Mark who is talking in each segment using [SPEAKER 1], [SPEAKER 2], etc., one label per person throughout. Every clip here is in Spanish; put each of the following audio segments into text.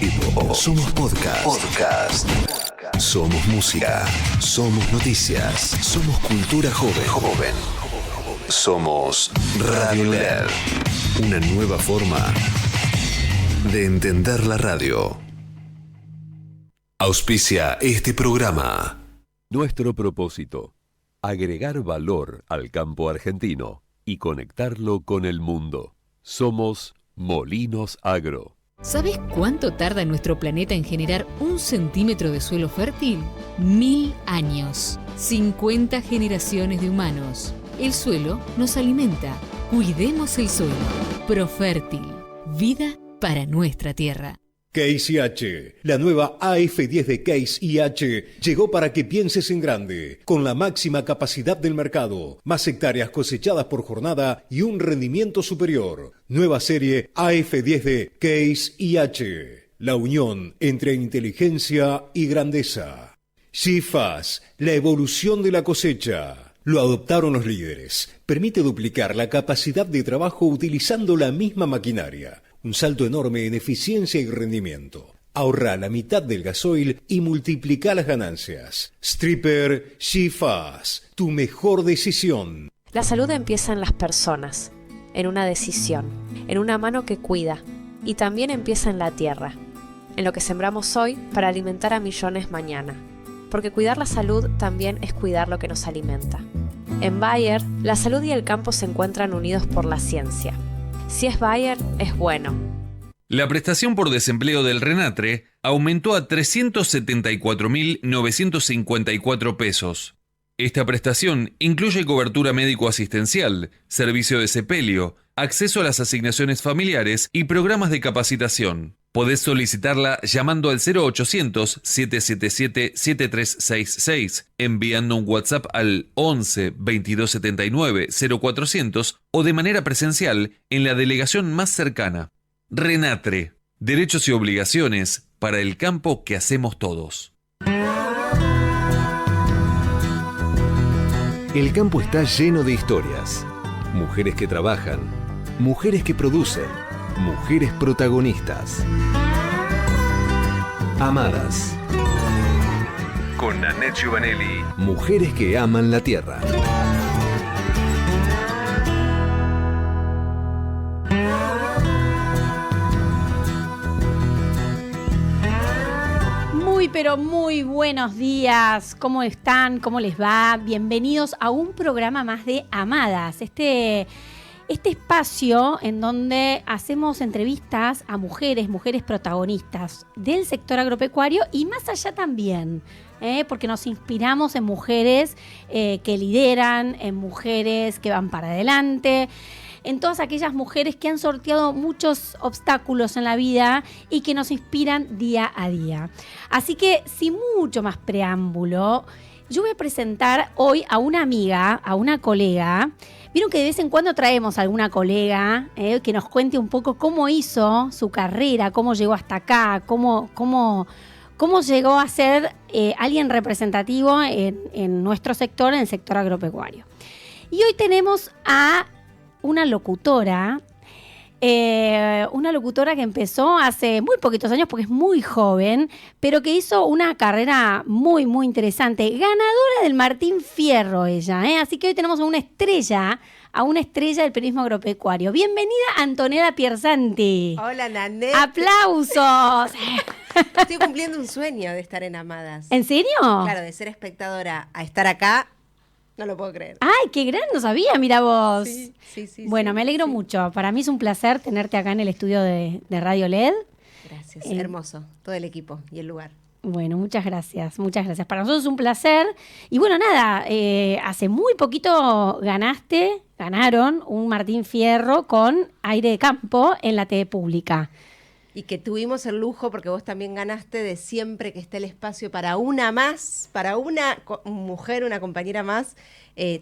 [SPEAKER 1] vivo. Somos podcast. Somos música. Somos noticias. Somos cultura joven. Somos Radio LED. Una nueva forma de entender la radio. Auspicia este programa.
[SPEAKER 2] Nuestro propósito: agregar valor al campo argentino y conectarlo con el mundo. Somos Molinos Agro.
[SPEAKER 3] ¿Sabes cuánto tarda nuestro planeta en generar 1 centímetro de suelo fértil? 1000 años. 50 generaciones de humanos. El suelo nos alimenta. Cuidemos el suelo. Profértil. Vida para nuestra tierra.
[SPEAKER 4] Case IH, la nueva AF10 de Case IH, llegó para que pienses en grande, con la máxima capacidad del mercado, más hectáreas cosechadas por jornada y un rendimiento superior. Nueva serie AF10 de Case IH, la unión entre inteligencia y grandeza. GFAS, la evolución de la cosecha. Lo adoptaron los líderes. Permite duplicar la capacidad de trabajo utilizando la misma maquinaria. Un salto enorme en eficiencia y rendimiento. Ahorra la mitad del gasoil y multiplica las ganancias. Stripper GFAS, tu mejor decisión.
[SPEAKER 5] La salud empieza en las personas, en una decisión, en una mano que cuida, y también empieza en la tierra, en lo que sembramos hoy para alimentar a millones mañana. Porque cuidar la salud también es cuidar lo que nos alimenta. En Bayer, la salud y el campo se encuentran unidos por la ciencia. Si es Bayer, es bueno.
[SPEAKER 6] La prestación por desempleo del RENATRE aumentó a 374.954 pesos. Esta prestación incluye cobertura médico-asistencial, servicio de sepelio, acceso a las asignaciones familiares y programas de capacitación. Podés solicitarla llamando al 0800-777-7366, enviando un WhatsApp al 11 2279 0400 o de manera presencial en la delegación más cercana. RENATRE, derechos y obligaciones para el campo que hacemos todos.
[SPEAKER 1] El campo está lleno de historias. Mujeres que trabajan, mujeres que producen, mujeres protagonistas. Amadas. Con Nanette Giovanelli. Mujeres que aman la tierra.
[SPEAKER 7] Pero muy buenos días. ¿Cómo están? ¿Cómo les va? Bienvenidos a un programa más de Amadas. Este espacio en donde hacemos entrevistas a mujeres protagonistas del sector agropecuario y más allá también, porque nos inspiramos en mujeres que lideran, en mujeres que van para adelante, en todas aquellas mujeres que han sorteado muchos obstáculos en la vida y que nos inspiran día a día. Así que, sin mucho más preámbulo, yo voy a presentar hoy a una amiga, a una colega. Vieron que de vez en cuando traemos a alguna colega que nos cuente un poco cómo hizo su carrera, cómo llegó hasta acá, cómo llegó a ser alguien representativo en nuestro sector, en el sector agropecuario. Y hoy tenemos a una locutora que empezó hace muy poquitos años porque es muy joven, pero que hizo una carrera muy, muy interesante. Ganadora del Martín Fierro ella, Así que hoy tenemos a una estrella del periodismo agropecuario. Bienvenida, Antonella Piersanti.
[SPEAKER 8] Hola, Nanette.
[SPEAKER 7] ¡Aplausos!
[SPEAKER 8] Estoy cumpliendo un sueño de estar en Amadas.
[SPEAKER 7] ¿En serio?
[SPEAKER 8] Claro, de ser espectadora a estar acá. No lo puedo creer.
[SPEAKER 7] ¡Ay, qué gran! No sabía, mira vos.
[SPEAKER 8] Sí.
[SPEAKER 7] Bueno, me alegro mucho. Para mí es un placer tenerte acá en el estudio de Radio LED.
[SPEAKER 8] Gracias, hermoso. Todo el equipo y el lugar.
[SPEAKER 7] Bueno, muchas gracias. Para nosotros es un placer. Y bueno, nada, hace muy poquito ganaron un Martín Fierro con Aire de Campo en la TV pública.
[SPEAKER 8] Y que tuvimos el lujo, porque vos también ganaste, de siempre que esté el espacio para una más, para una mujer, una compañera más,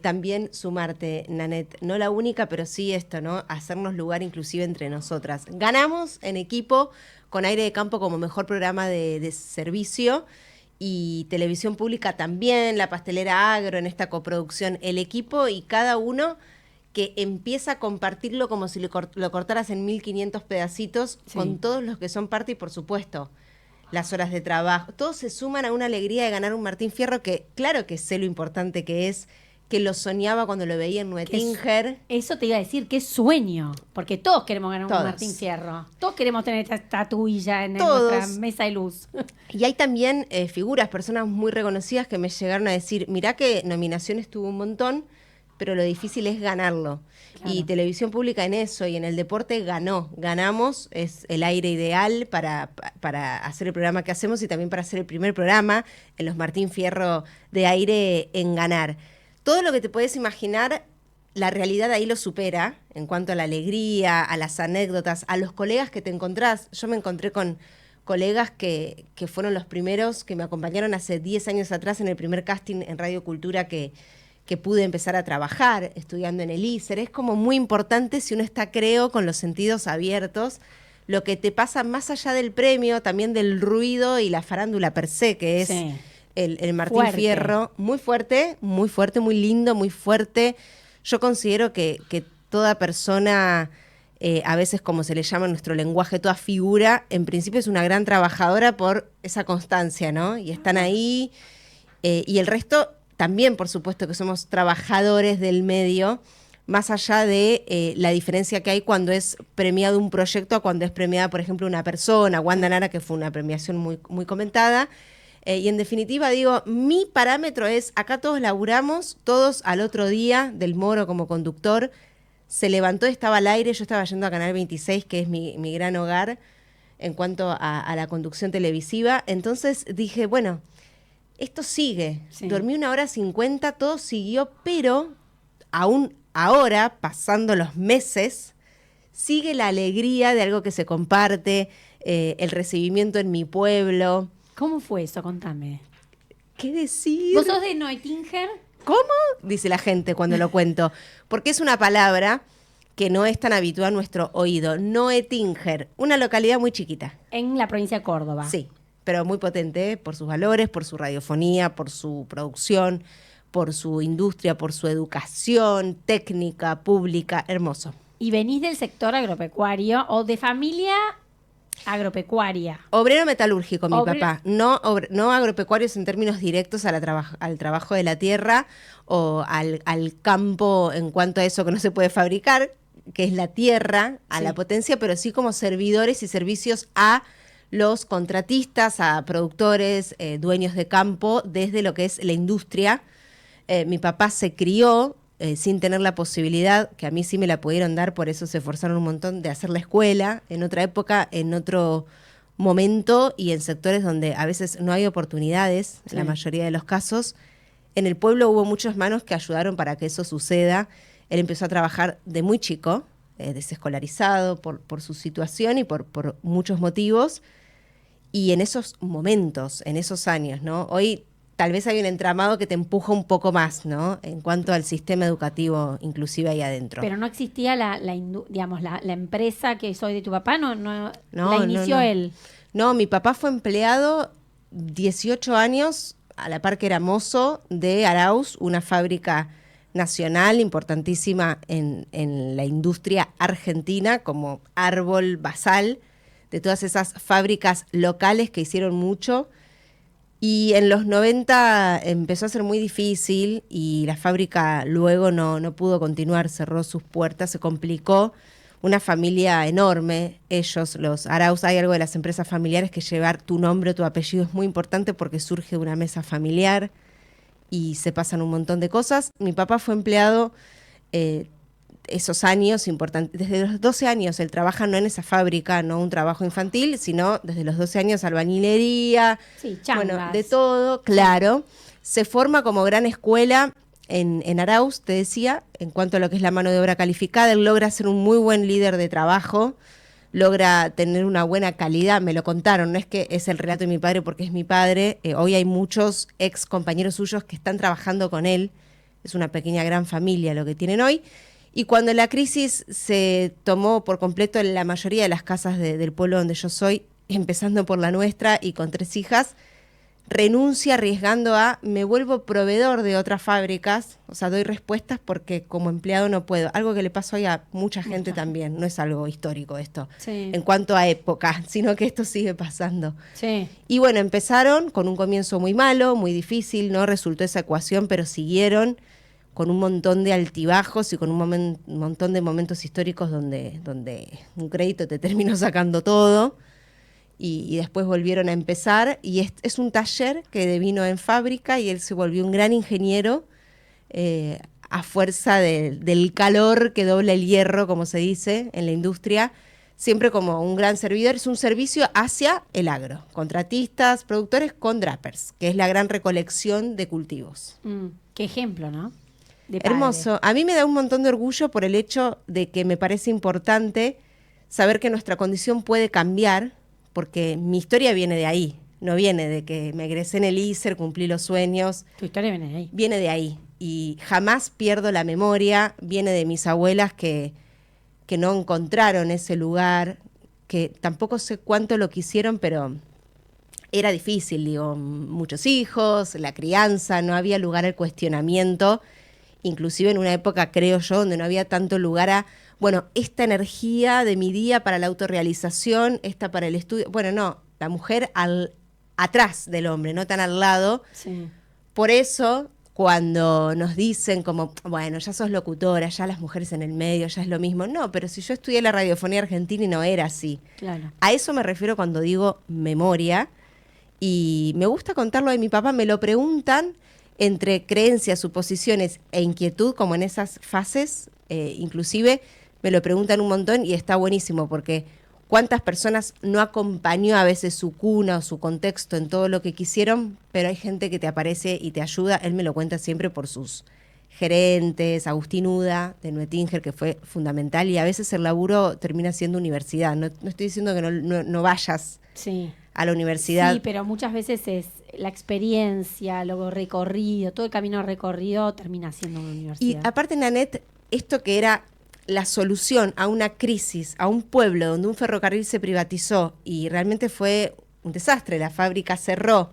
[SPEAKER 8] también sumarte, Nanette. No la única, pero sí esto, ¿no? Hacernos lugar inclusive entre nosotras. Ganamos en equipo con Aire de Campo como mejor programa de servicio y televisión pública también, La Pastelera Agro en esta coproducción, el equipo y cada uno que empieza a compartirlo como si lo cortaras en 1500 pedacitos con todos los que son parte y, por supuesto, las horas de trabajo. Todos se suman a una alegría de ganar un Martín Fierro que, claro que sé lo importante que es, que lo soñaba cuando lo veía en Nuetinger.
[SPEAKER 7] Eso te iba a decir, qué sueño, porque todos queremos ganar
[SPEAKER 8] Todos.
[SPEAKER 7] un Martín Fierro. Todos queremos tener esta estatuilla en
[SPEAKER 8] Todos.
[SPEAKER 7] nuestra mesa de luz.
[SPEAKER 8] Y hay también figuras, personas muy reconocidas que me llegaron a decir, mirá que nominaciones tuvo un montón, pero lo difícil es ganarlo.
[SPEAKER 7] Claro.
[SPEAKER 8] Y Televisión Pública en eso y en el deporte ganamos, es el aire ideal para hacer el programa que hacemos y también para hacer el primer programa en los Martín Fierro de aire en ganar. Todo lo que te puedes imaginar, la realidad ahí lo supera en cuanto a la alegría, a las anécdotas, a los colegas que te encontrás. Yo me encontré con colegas que fueron los primeros que me acompañaron hace 10 años atrás en el primer casting en Radio Cultura que pude empezar a trabajar estudiando en el ISER. Es como muy importante si uno está, creo, con los sentidos abiertos, lo que te pasa más allá del premio, también del ruido y la farándula per se, que es el Martín Fierro. Muy fuerte, muy lindo, muy fuerte. Yo considero que toda persona, a veces como se le llama en nuestro lenguaje, toda figura, en principio es una gran trabajadora por esa constancia, ¿no? Y están ahí, y el resto también, por supuesto, que somos trabajadores del medio, más allá de la diferencia que hay cuando es premiado un proyecto a cuando es premiada, por ejemplo, una persona, Wanda Nara, que fue una premiación muy, muy comentada. Y en definitiva, digo, mi parámetro es, acá todos laburamos, todos al otro día, Del Moro como conductor, se levantó, estaba al aire, yo estaba yendo a Canal 26, que es mi gran hogar en cuanto a la conducción televisiva. Entonces dije, bueno, esto sigue.
[SPEAKER 7] Sí.
[SPEAKER 8] Dormí 1:50, todo siguió, pero aún ahora, pasando los meses, sigue la alegría de algo que se comparte, el recibimiento en mi pueblo.
[SPEAKER 7] ¿Cómo fue eso? Contame.
[SPEAKER 8] ¿Qué decir?
[SPEAKER 7] ¿Vos sos de Neutinger?
[SPEAKER 8] ¿Cómo? Dice la gente cuando lo cuento. Porque es una palabra que no es tan habitual a nuestro oído. Neutinger, una localidad muy chiquita.
[SPEAKER 7] En la provincia de Córdoba.
[SPEAKER 8] Sí, pero muy potente por sus valores, por su radiofonía, por su producción, por su industria, por su educación técnica, pública, hermoso.
[SPEAKER 7] ¿Y venís del sector agropecuario o de familia agropecuaria?
[SPEAKER 8] Obrero metalúrgico, mi papá. No agropecuarios en términos directos al trabajo de la tierra o al campo en cuanto a eso que no se puede fabricar, que es la tierra, a la potencia, pero sí como servidores y servicios a los contratistas, a productores, dueños de campo, desde lo que es la industria. Mi papá se crió sin tener la posibilidad, que a mí sí me la pudieron dar, por eso se esforzaron un montón, de hacer la escuela en otra época, en otro momento y en sectores donde a veces no hay oportunidades, en la mayoría de los casos. En el pueblo hubo muchas manos que ayudaron para que eso suceda. Él empezó a trabajar de muy chico, desescolarizado por su situación y por muchos motivos. Y en esos momentos, en esos años, ¿no? Hoy tal vez hay un entramado que te empuja un poco más, ¿no? En cuanto al sistema educativo, inclusive ahí adentro.
[SPEAKER 7] Pero no existía la empresa que soy de tu papá, no la inició él.
[SPEAKER 8] No, mi papá fue empleado 18 años, a la par que era mozo de Arauz, una fábrica nacional importantísima en la industria argentina, como Árbol, Basal, de todas esas fábricas locales que hicieron mucho. Y en los 90 empezó a ser muy difícil y la fábrica luego no pudo continuar, cerró sus puertas, se complicó. Una familia enorme, ellos, los Arauz, hay algo de las empresas familiares que llevar tu nombre o tu apellido es muy importante porque surge de una mesa familiar y se pasan un montón de cosas. Mi papá fue empleado esos años importantes. Desde los 12 años él trabaja no en esa fábrica, no un trabajo infantil, sino desde los 12 años albañilería, bueno, de todo, claro. Se forma como gran escuela en Arauz, te decía, en cuanto a lo que es la mano de obra calificada. Él logra ser un muy buen líder de trabajo, logra tener una buena calidad, me lo contaron, no es que es el relato de mi padre porque es mi padre, hoy hay muchos ex compañeros suyos que están trabajando con él, es una pequeña gran familia lo que tienen hoy. Y cuando la crisis se tomó por completo en la mayoría de las casas del pueblo donde yo soy, empezando por la nuestra y con 3 hijas, renuncia arriesgando me vuelvo proveedor de otras fábricas, o sea, doy respuestas porque como empleado no puedo. Algo que le pasó hoy a mucha gente también, no es algo histórico esto, en cuanto a época, sino que esto sigue pasando.
[SPEAKER 7] Sí.
[SPEAKER 8] Y bueno, empezaron con un comienzo muy malo, muy difícil, no resultó esa ecuación, pero siguieron con un montón de altibajos y con un montón de momentos históricos donde un crédito te terminó sacando todo. Y después volvieron a empezar, y es un taller que devino en fábrica, y él se volvió un gran ingeniero a fuerza del calor que dobla el hierro, como se dice en la industria, siempre como un gran servidor. Es un servicio hacia el agro, contratistas, productores con drappers, que es la gran recolección de cultivos.
[SPEAKER 7] Qué ejemplo, ¿no?
[SPEAKER 8] Hermoso. A mí me da un montón de orgullo por el hecho de que me parece importante saber que nuestra condición puede cambiar, porque mi historia viene de ahí, no viene de que me egresé en el ISER, cumplí los sueños.
[SPEAKER 7] Tu historia viene de ahí.
[SPEAKER 8] Viene de ahí, y jamás pierdo la memoria, viene de mis abuelas que no encontraron ese lugar, que tampoco sé cuánto lo quisieron, pero era difícil, digo, muchos hijos, la crianza, no había lugar al cuestionamiento, inclusive en una época, creo yo, donde no había tanto lugar a, bueno, esta energía de mi día para la autorrealización, esta para el estudio. Bueno, no, la mujer atrás del hombre, no tan al lado.
[SPEAKER 7] Sí.
[SPEAKER 8] Por eso, cuando nos dicen como, bueno, ya sos locutora, ya las mujeres en el medio, ya es lo mismo. No, pero si yo estudié la radiofonía argentina y no era así.
[SPEAKER 7] Claro.
[SPEAKER 8] A eso me refiero cuando digo memoria. Y me gusta contarlo de mi papá, me lo preguntan entre creencias, suposiciones e inquietud, como en esas fases, inclusive me lo preguntan un montón, y está buenísimo porque cuántas personas no acompañó a veces su cuna o su contexto en todo lo que quisieron, pero hay gente que te aparece y te ayuda. Él me lo cuenta siempre por sus gerentes, Agustín Uda de Nuetinger, que fue fundamental, y a veces el laburo termina siendo universidad. No estoy diciendo que no vayas a la universidad.
[SPEAKER 7] Sí, pero muchas veces es la experiencia, lo recorrido, todo el camino recorrido termina siendo una universidad.
[SPEAKER 8] Y aparte, Nanette, esto que era la solución a una crisis, a un pueblo donde un ferrocarril se privatizó y realmente fue un desastre, la fábrica cerró.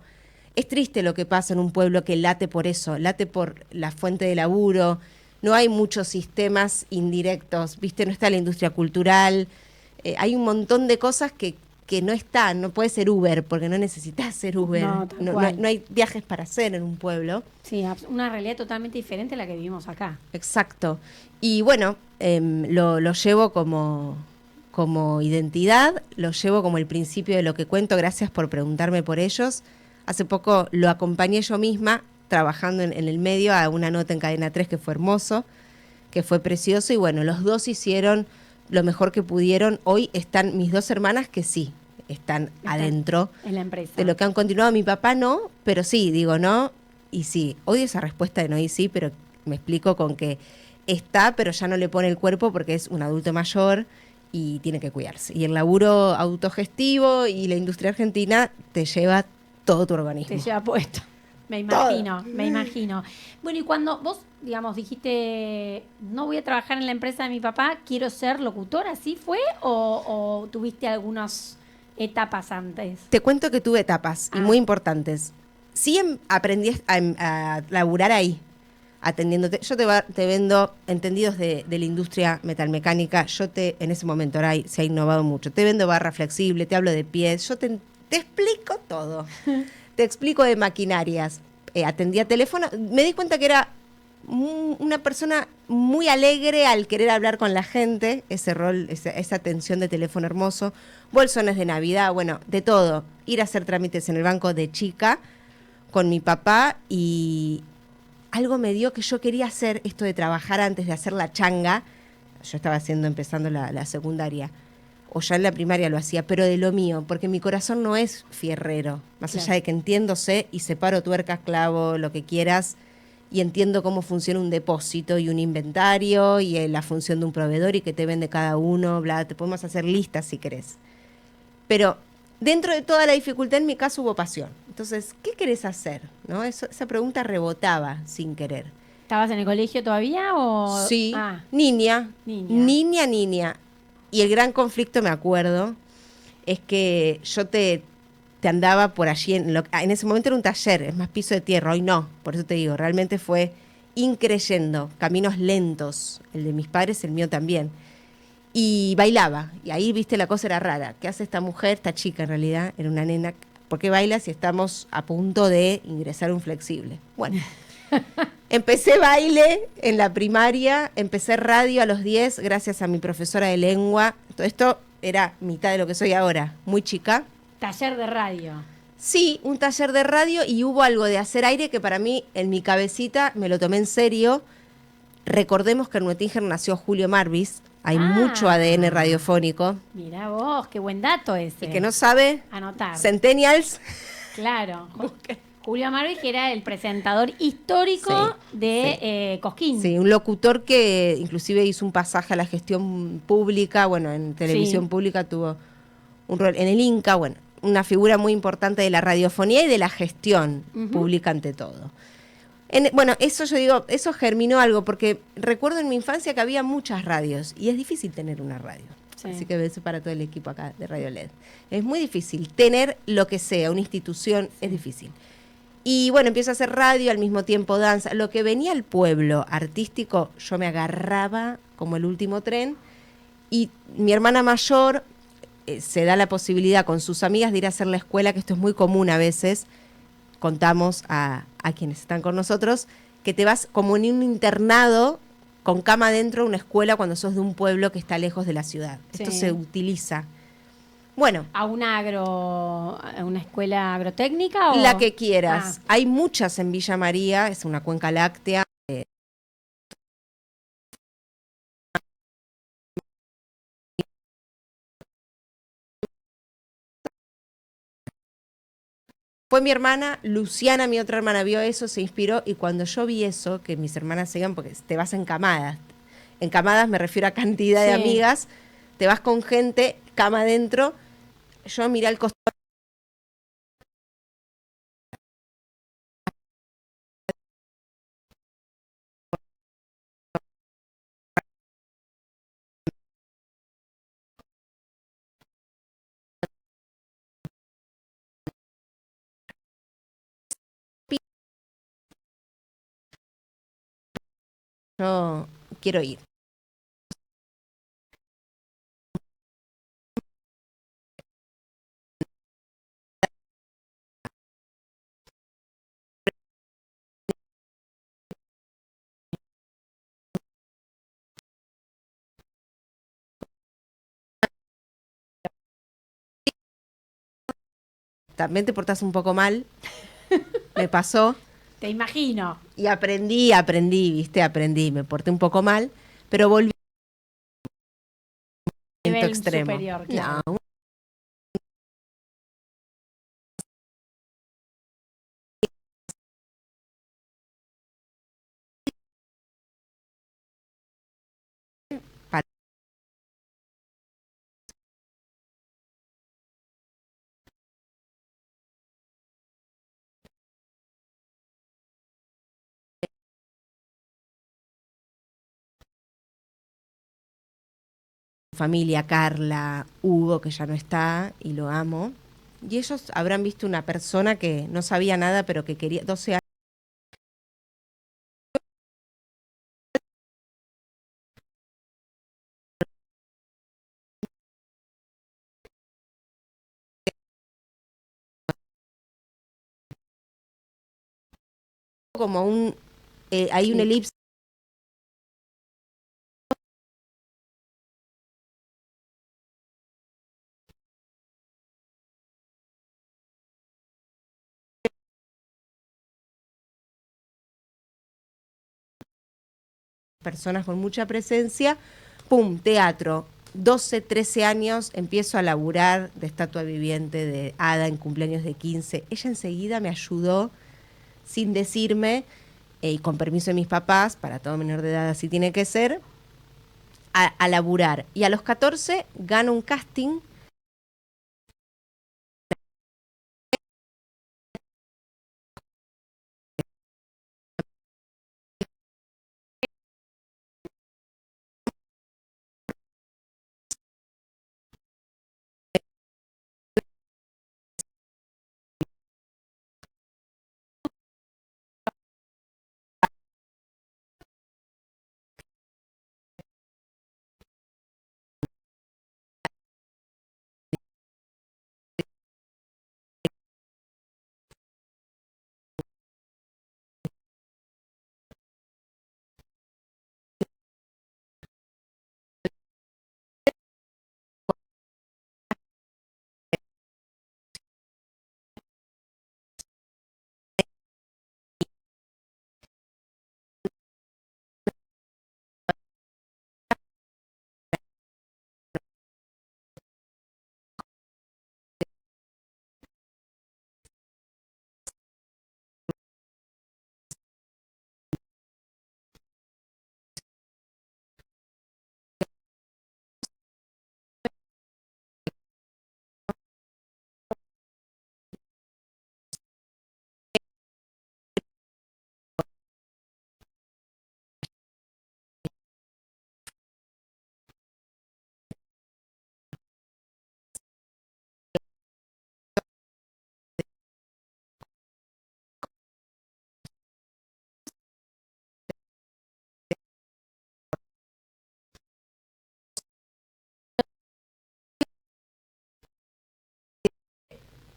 [SPEAKER 8] Es triste lo que pasa en un pueblo que late por eso, late por la fuente de laburo. No hay muchos sistemas indirectos, ¿viste? No está la industria cultural. Hay un montón de cosas que no están. No puede ser Uber, porque no necesitas ser Uber. No hay viajes para hacer en un pueblo.
[SPEAKER 7] Sí, una realidad totalmente diferente a la que vivimos acá.
[SPEAKER 8] Exacto. Y bueno, lo llevo como identidad, lo llevo como el principio de lo que cuento. Gracias por preguntarme por ellos. Hace poco lo acompañé yo misma, trabajando en el medio, a una nota en Cadena 3 que fue hermoso, que fue precioso. Y bueno, los dos hicieron lo mejor que pudieron. Hoy están mis dos hermanas que sí, están adentro
[SPEAKER 7] en la empresa.
[SPEAKER 8] De lo que han continuado. Mi papá no, pero sí, digo no y sí. Odio esa respuesta de no y sí, pero me explico con que está, pero ya no le pone el cuerpo porque es un adulto mayor y tiene que cuidarse. Y el laburo autogestivo y la industria argentina te lleva todo tu organismo.
[SPEAKER 7] Te lleva puesto. Me imagino. Bueno, y cuando vos, digamos, dijiste, no voy a trabajar en la empresa de mi papá, quiero ser locutora, ¿así fue? ¿O tuviste algunas etapas antes?
[SPEAKER 8] Te cuento que tuve etapas y muy importantes. Sí aprendí a laburar ahí, atendiéndote. Yo te vendo entendidos de la industria metalmecánica. En ese momento ahora se ha innovado mucho. Te vendo barra flexible, te hablo de pies, yo te explico todo. Te explico de maquinarias. Atendía teléfono. Me di cuenta que era una persona muy alegre al querer hablar con la gente. Ese rol, esa atención de teléfono hermoso. Bolsones de Navidad, bueno, de todo. Ir a hacer trámites en el banco de chica con mi papá, y algo me dio que yo quería hacer esto de trabajar antes de hacer la changa. Yo estaba empezando la secundaria. O ya en la primaria lo hacía, pero de lo mío, porque mi corazón no es fierrero. Más allá de que entiendo, sé y separo tuercas, clavo, lo que quieras, y entiendo cómo funciona un depósito y un inventario y la función de un proveedor y que te vende cada uno, bla, te podemos hacer listas si querés. Pero dentro de toda la dificultad, en mi caso hubo pasión. Entonces, ¿qué querés hacer? ¿No? Esa pregunta rebotaba sin querer.
[SPEAKER 7] ¿Estabas en el colegio todavía o...?
[SPEAKER 8] Sí, niña. Y el gran conflicto, me acuerdo, es que yo te te andaba por allí. En ese momento era un taller, es más piso de tierra, hoy no. Por eso te digo, realmente fue increyendo, caminos lentos, el de mis padres, el mío también. Y bailaba, y ahí, viste, la cosa era rara. ¿Qué hace esta mujer, esta chica en realidad? Era una nena. ¿Por qué baila si estamos a punto de ingresar un flexible? Bueno, empecé baile en la primaria, empecé radio a los 10 gracias a mi profesora de lengua. Todo esto era mitad de lo que soy ahora, muy chica.
[SPEAKER 7] Taller de radio.
[SPEAKER 8] Sí, un taller de radio y hubo algo de hacer aire que para mí, en mi cabecita, me lo tomé en serio. Recordemos que en Nuetinger nació Julio Marvis, hay mucho ADN radiofónico.
[SPEAKER 7] Mirá vos, qué buen dato ese.
[SPEAKER 8] El que no sabe,
[SPEAKER 7] anotar.
[SPEAKER 8] Centennials.
[SPEAKER 7] Claro. Julio Marvis, que era el presentador histórico de Cosquín.
[SPEAKER 8] Sí, un locutor que inclusive hizo un pasaje a la gestión pública, bueno, en televisión pública tuvo un rol, en el Inca, bueno, una figura muy importante de la radiofonía y de la gestión pública ante todo. Bueno, eso yo digo, eso germinó algo, porque recuerdo en mi infancia que había muchas radios y es difícil tener una radio. Sí. Así que beso para todo el equipo acá de Radio LED. Es muy difícil tener lo que sea, una institución, es difícil. Y bueno, empiezo a hacer radio, al mismo tiempo danza. Lo que venía al pueblo artístico, yo me agarraba como el último tren. Y mi hermana mayor se da la posibilidad con sus amigas de ir a hacer la escuela, que esto es muy común a veces. Contamos a quienes están con nosotros, que te vas como en un internado con cama adentro a una escuela cuando sos de un pueblo que está lejos de la ciudad. Sí. Esto se utiliza. Bueno.
[SPEAKER 7] ¿A una escuela agrotécnica?
[SPEAKER 8] La que quieras. Hay muchas en Villa María, es una cuenca láctea. Fue mi hermana, Luciana, mi otra hermana, vio eso, se inspiró, y cuando yo vi eso, que mis hermanas se iban, porque te vas en camadas me refiero a cantidad de amigas, te vas con gente, cama adentro, yo miré al costado. Yo quiero ir. También te portás un poco mal, me pasó.
[SPEAKER 7] Te imagino.
[SPEAKER 8] Y aprendí, me porté un poco mal, pero volví a un
[SPEAKER 7] nivel
[SPEAKER 8] extremo.
[SPEAKER 7] Superior, claro.
[SPEAKER 8] No, familia, Carla, Hugo, que ya no está y lo amo. Y ellos habrán visto una persona que no sabía nada, pero que quería, 12 años. Como hay un elipse. Personas con mucha presencia, pum, teatro. 12, 13 años empiezo a laburar de estatua viviente, de hada en cumpleaños de 15. Ella enseguida me ayudó, sin decirme, y con permiso de mis papás, para todo menor de edad así tiene que ser, a laburar. Y a los 14 gano un casting.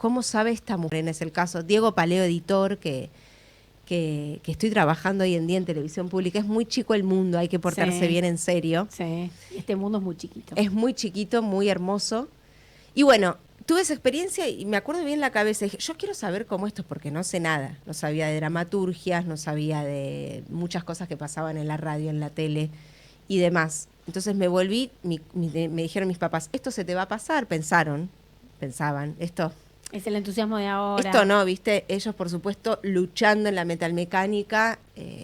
[SPEAKER 8] ¿cómo sabe esta mujer? Es el caso Diego Paleo, editor, que estoy trabajando hoy en día en televisión pública. Es muy chico el mundo, hay que portarse bien en serio.
[SPEAKER 7] Sí, este mundo es muy chiquito.
[SPEAKER 8] Es muy chiquito, muy hermoso. Y bueno, tuve esa experiencia y me acuerdo bien la cabeza. Dije, yo quiero saber cómo esto es, porque no sé nada. No sabía de dramaturgias, no sabía de muchas cosas que pasaban en la radio, en la tele y demás. Entonces me volví, me dijeron mis papás, esto se te va a pasar, pensaban, esto...
[SPEAKER 7] Es el entusiasmo de ahora.
[SPEAKER 8] Esto no, ¿viste? Ellos, por supuesto, luchando en la metalmecánica,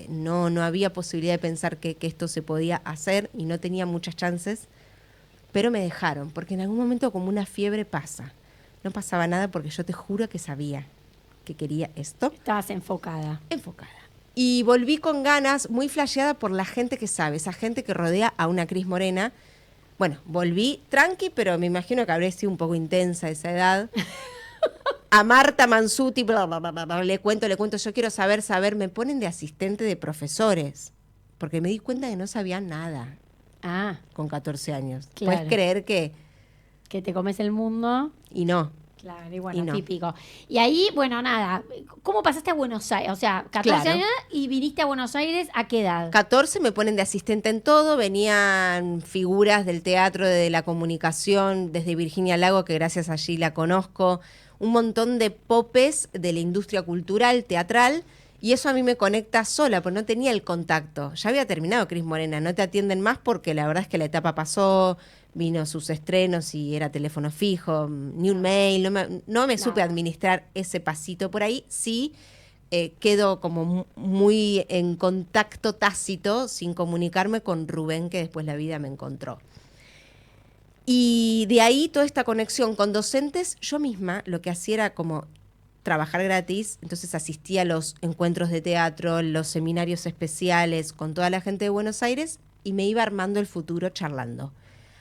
[SPEAKER 8] no había posibilidad de pensar que esto se podía hacer y no tenía muchas chances, pero me dejaron, porque en algún momento como una fiebre pasa. No pasaba nada porque yo te juro que sabía que quería esto.
[SPEAKER 7] Estabas enfocada.
[SPEAKER 8] Enfocada. Y volví con ganas, muy flasheada por la gente que sabe, esa gente que rodea a una Cris Morena. Bueno, volví tranqui, pero me imagino que habré sido un poco intensa a esa edad. A Marta Mansuti, le cuento, yo quiero saber, me ponen de asistente de profesores, porque me di cuenta que no sabía nada con 14 años.
[SPEAKER 7] Claro.
[SPEAKER 8] Puedes creer que
[SPEAKER 7] te comes el mundo.
[SPEAKER 8] Y no.
[SPEAKER 7] Claro, y bueno,
[SPEAKER 8] Y no.
[SPEAKER 7] típico. Y ahí, bueno, nada, ¿cómo pasaste a Buenos Aires? O sea, 14
[SPEAKER 8] Claro.
[SPEAKER 7] años y viniste a Buenos Aires, ¿a qué edad?
[SPEAKER 8] 14 me ponen de asistente en todo, venían figuras del teatro, de la comunicación, desde Virginia Lago, que gracias a allí la conozco, un montón de popes de la industria cultural, teatral, y eso a mí me conecta sola, porque no tenía el contacto. Ya había terminado Cris Morena, no te atienden más porque la verdad es que la etapa pasó, vino sus estrenos y era teléfono fijo, ni un mail, no me supe administrar ese pasito por ahí, sí. Quedo como muy en contacto tácito, sin comunicarme con Rubén, que después la vida me encontró. Y de ahí toda esta conexión con docentes, yo misma lo que hacía era como trabajar gratis, entonces asistía a los encuentros de teatro, los seminarios especiales con toda la gente de Buenos Aires y me iba armando el futuro charlando.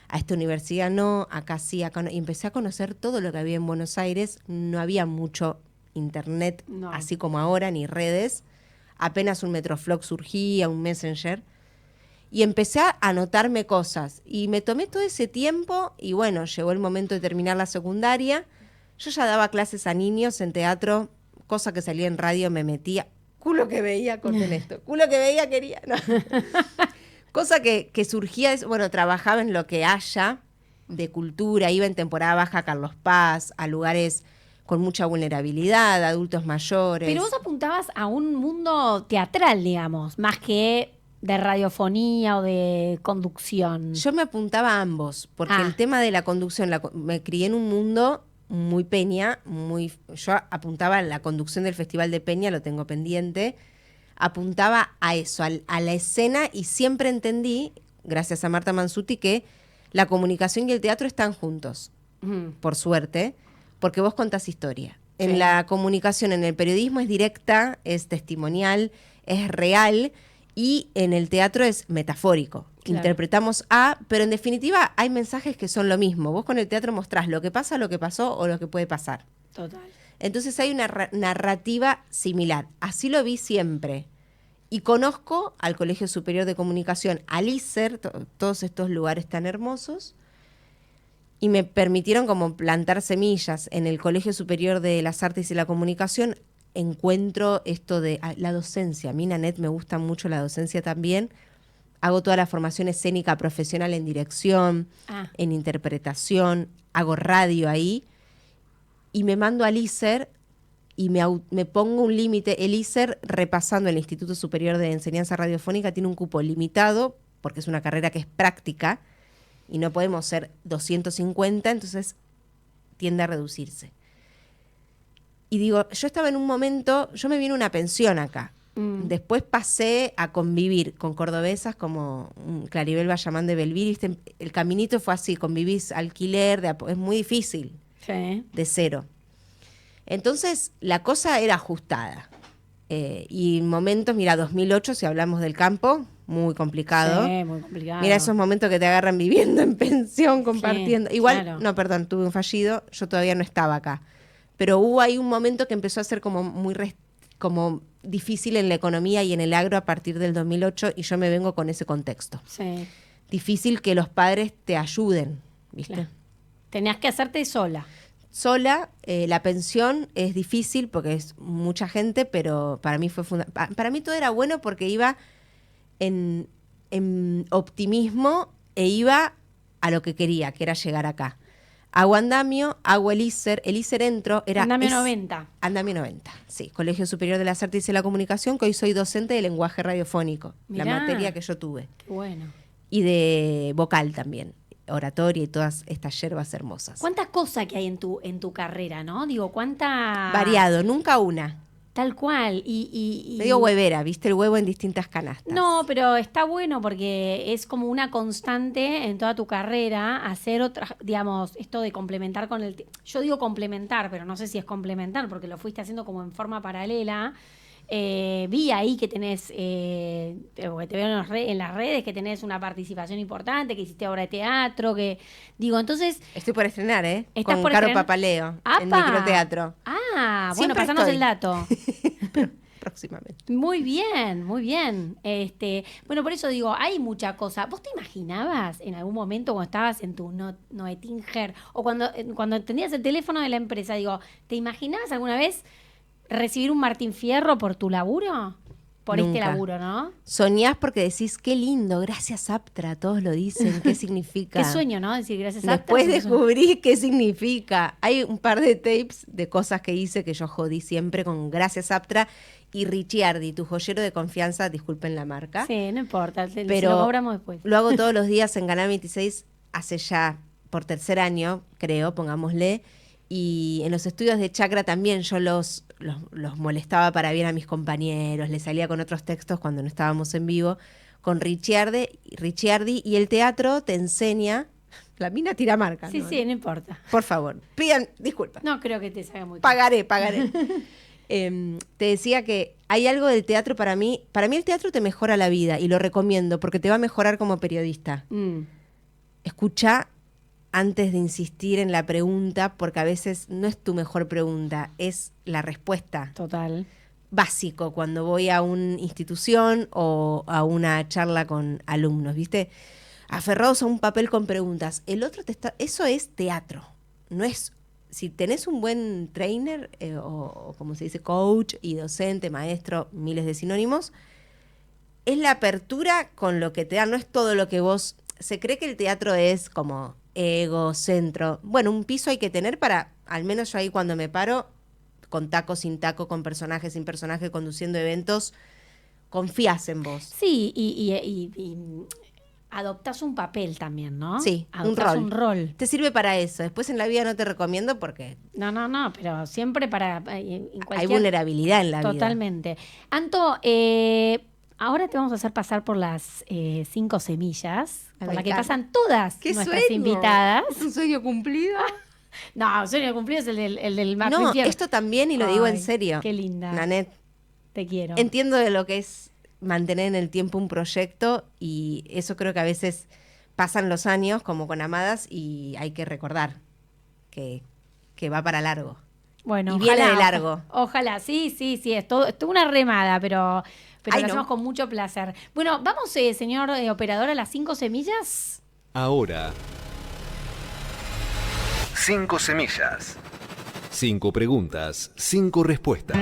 [SPEAKER 8] A esta universidad no, acá sí, acá no. Y empecé a conocer todo lo que había en Buenos Aires, no había mucho internet, así como ahora, ni redes, apenas un Metroflog surgía, un Messenger, y empecé a anotarme cosas, y me tomé todo ese tiempo, y bueno, llegó el momento de terminar la secundaria. Yo ya daba clases a niños en teatro, cosa que salía en radio, me metía, culo que veía, corten esto, culo que veía quería, no. Cosa que surgía, bueno, trabajaba en lo que haya de cultura, iba en temporada baja a Carlos Paz, a lugares con mucha vulnerabilidad, adultos mayores.
[SPEAKER 7] Pero vos apuntabas a un mundo teatral, digamos, más que de radiofonía o de conducción.
[SPEAKER 8] Yo me apuntaba a ambos, porque el tema de la conducción, me crié en un mundo muy Peña, yo apuntaba a la conducción del Festival de Peña, lo tengo pendiente, apuntaba a eso, a la escena, y siempre entendí, gracias a Marta Mansuti, que la comunicación y el teatro están juntos, por suerte, porque vos contás historia. En la comunicación, en el periodismo es directa, es testimonial, es real, y en el teatro es metafórico. Claro. Interpretamos pero en definitiva hay mensajes que son lo mismo. Vos con el teatro mostrás lo que pasa, lo que pasó o lo que puede pasar.
[SPEAKER 7] Total.
[SPEAKER 8] Entonces hay una narrativa similar. Así lo vi siempre. Y conozco al Colegio Superior de Comunicación, al ISER, todos estos lugares tan hermosos, y me permitieron como plantar semillas. En el Colegio Superior de las Artes y la Comunicación encuentro esto de la docencia. A mí, Nanette, me gusta mucho la docencia también. Hago toda la formación escénica profesional en dirección, en interpretación, hago radio ahí, y me mando al ISER y me pongo un límite. El ISER, repasando el Instituto Superior de Enseñanza Radiofónica, tiene un cupo limitado, porque es una carrera que es práctica, y no podemos ser 250, entonces tiende a reducirse. Y digo, yo estaba en un momento, yo me vine una pensión acá. Después pasé a convivir con cordobesas como Claribel Vallamán de Belvir. ¿Viste? El caminito fue así, convivís alquiler, es muy difícil, de cero. Entonces la cosa era ajustada. Y en momentos, mira, 2008, si hablamos del campo, muy complicado.
[SPEAKER 7] Sí, muy complicado.
[SPEAKER 8] Mira esos momentos que te agarran viviendo en pensión, compartiendo. Igual,
[SPEAKER 7] claro.
[SPEAKER 8] No, perdón, tuve un fallido, yo todavía no estaba acá. Pero hubo ahí un momento que empezó a ser como como difícil en la economía y en el agro a partir del 2008, y yo me vengo con ese contexto.
[SPEAKER 7] Sí.
[SPEAKER 8] Difícil que los padres te ayuden, ¿viste?
[SPEAKER 7] Claro. Tenías que hacerte sola.
[SPEAKER 8] sola. La pensión es difícil porque es mucha gente, pero para mí fue fundamental. Para mí todo era bueno porque iba en optimismo e iba a lo que quería, que era llegar acá. Hago andamio, hago Elícer entro.
[SPEAKER 7] Andamio 90.
[SPEAKER 8] Andamio 90, sí. Colegio Superior de las Artes y la Comunicación, que hoy soy docente de lenguaje radiofónico,
[SPEAKER 7] Mirá,
[SPEAKER 8] la materia que yo tuve.
[SPEAKER 7] Qué bueno.
[SPEAKER 8] Y de vocal también, oratoria y todas estas yerbas hermosas.
[SPEAKER 7] ¿Cuántas cosas que hay en tu carrera, no? Digo, ¿cuánta...?
[SPEAKER 8] Variado, nunca una.
[SPEAKER 7] Tal cual. Y
[SPEAKER 8] Medio huevera, ¿viste? El huevo en distintas canastas.
[SPEAKER 7] No, pero está bueno porque es como una constante en toda tu carrera hacer otras, digamos, esto de complementar con el... Yo digo complementar, pero no sé si es complementar porque lo fuiste haciendo como en forma paralela. Vi ahí que tenés, porque te veo en las redes, que tenés una participación importante, que hiciste obra de teatro, que... Digo, entonces...
[SPEAKER 8] Estoy por estrenar,
[SPEAKER 7] ¿Estás
[SPEAKER 8] con
[SPEAKER 7] por
[SPEAKER 8] Caro
[SPEAKER 7] estrenar?
[SPEAKER 8] Papaleo, en
[SPEAKER 7] ¡Apa!
[SPEAKER 8] microteatro.
[SPEAKER 7] Ah, bueno,
[SPEAKER 8] Siempre
[SPEAKER 7] pasanos
[SPEAKER 8] estoy.
[SPEAKER 7] el dato.
[SPEAKER 8] Próximamente.
[SPEAKER 7] Muy bien, muy bien. Bueno, por eso digo, hay mucha cosa. ¿Vos te imaginabas en algún momento cuando estabas en tu Noetinger o cuando tenías el teléfono de la empresa, digo, ¿te imaginabas alguna vez recibir un Martín Fierro por tu laburo? Por
[SPEAKER 8] Nunca.
[SPEAKER 7] este laburo, ¿no?
[SPEAKER 8] Soñás porque decís, qué lindo, gracias Aptra, todos lo dicen, ¿qué significa?
[SPEAKER 7] Qué sueño, ¿no? Decir gracias a
[SPEAKER 8] Después descubrí qué significa. Hay un par de tapes de cosas que hice que yo jodí siempre con gracias Aptra y Ricciardi, tu joyero de confianza, disculpen la marca.
[SPEAKER 7] Sí, no importa, se
[SPEAKER 8] Pero
[SPEAKER 7] lo cobramos después.
[SPEAKER 8] lo hago todos los días en Canal 26, hace ya por tercer año, creo, pongámosle. Y en los estudios de Chacra también yo los molestaba para bien a mis compañeros, les salía con otros textos cuando no estábamos en vivo, con Ricciardi, y el teatro te enseña... La mina tira marca.
[SPEAKER 7] Sí, no importa.
[SPEAKER 8] Por favor, pidan disculpas.
[SPEAKER 7] No creo que te salga muy
[SPEAKER 8] Pagaré. Te decía que hay algo del teatro para mí el teatro te mejora la vida y lo recomiendo porque te va a mejorar como periodista. Escucha antes de insistir en la pregunta, porque a veces no es tu mejor pregunta, es la respuesta.
[SPEAKER 7] Total.
[SPEAKER 8] Básico cuando voy a una institución o a una charla con alumnos, ¿viste? Aferrados a un papel con preguntas. El otro eso es teatro. No es... Si tenés un buen trainer, o como se dice, coach y docente, maestro, miles de sinónimos, es la apertura con lo que te dan, no es todo lo que vos... Se cree que el teatro es como ego, centro. Bueno, un piso hay que tener para, al menos yo ahí cuando me paro, con taco, sin taco, con personaje, sin personaje, conduciendo eventos, confías en vos.
[SPEAKER 7] Sí, y adoptás un papel también, ¿no?
[SPEAKER 8] Sí,
[SPEAKER 7] adoptás un rol.
[SPEAKER 8] Te sirve para eso. Después en la vida no te recomiendo porque...
[SPEAKER 7] No, pero siempre para...
[SPEAKER 8] Hay vulnerabilidad en la vida.
[SPEAKER 7] Totalmente. Anto, ahora te vamos a hacer pasar por las 5 semillas, por las que pasan todas nuestras invitadas.
[SPEAKER 8] ¿Es un sueño cumplido?
[SPEAKER 7] No, el sueño cumplido es el del Martín
[SPEAKER 8] No,
[SPEAKER 7] Fierro.
[SPEAKER 8] esto también, y lo digo en serio.
[SPEAKER 7] Qué linda.
[SPEAKER 8] Nanette,
[SPEAKER 7] te quiero.
[SPEAKER 8] Entiendo de lo que es mantener en el tiempo un proyecto y eso creo que a veces pasan los años como con Amadas y hay que recordar que va para largo.
[SPEAKER 7] Bueno,
[SPEAKER 8] y viene de largo.
[SPEAKER 7] Ojalá, sí, es todo una remada, pero lo hacemos con mucho placer. Bueno, vamos, señor operador, a las 5 semillas.
[SPEAKER 1] Ahora, 5 semillas. 5 preguntas, 5 respuestas.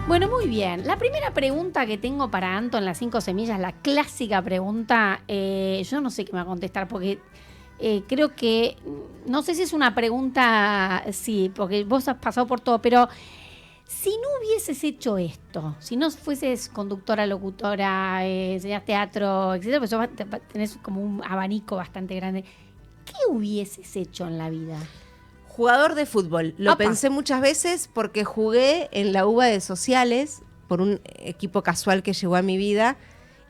[SPEAKER 7] Bueno, muy bien. La primera pregunta que tengo para Anto en las 5 semillas, la clásica pregunta, yo no sé qué me va a contestar porque creo que, no sé si es una pregunta, sí, porque vos has pasado por todo, pero si no hubieses hecho esto, si no fueses conductora, locutora, enseñás teatro, etcétera, pues tenés como un abanico bastante grande, ¿qué hubieses hecho en la vida?
[SPEAKER 8] Jugador de fútbol. Lo pensé muchas veces porque jugué en la UBA de Sociales por un equipo casual que llegó a mi vida